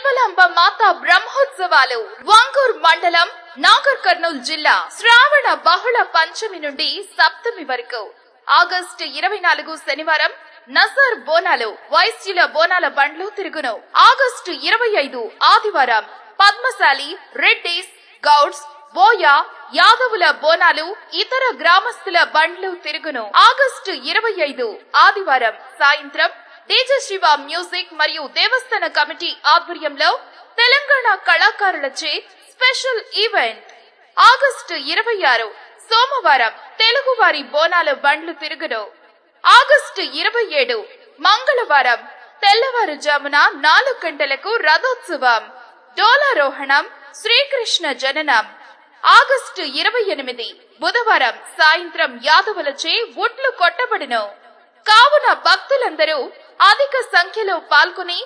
నిర్మలాంబ మాత బ్రహ్మోత్సవాలు వంగూర్ మండలం నాగర్ కర్నూల్ జిల్లా శ్రావణ బహుళ పంచమి నుండి సప్తమి వరకు ఆగస్టు 24 శనివారం నజర్ బోనాలు వైశ్యుల బోనాల బండ్లు తిరుగును. ఆగస్టు 25 ఆదివారం పద్మశాలి, రెడ్డిస్, గౌడ్స్, బోయ, యాదవుల బోనాలు ఇతర గ్రామస్తుల బండ్లు తిరుగును. ఆగస్టు 25 ఆదివారం సాయంత్రం డీజే శివ మ్యూజిక్ మరియు దేవస్థాన కమిటీ ఆధ్వర్యంలో తెలంగాణ కళాకారులచే స్పెషల్ ఈవెంట్. ఆగస్టు 26 సోమవారం తెలుగువారి బోనాల బండ్లు తిరుగును. ఆగస్టు 27 మంగళవారం తెల్లవారుజామున 4 గంటలకు రథోత్సవం, డోలారోహణం, శ్రీకృష్ణ జననం. ఆగస్టు 28 బుధవారం సాయంత్రం యాదవులచే ఉట్లు కొట్టబడును. కావున భక్తులందరూ అధిక సంఖ్యలో పాల్గొని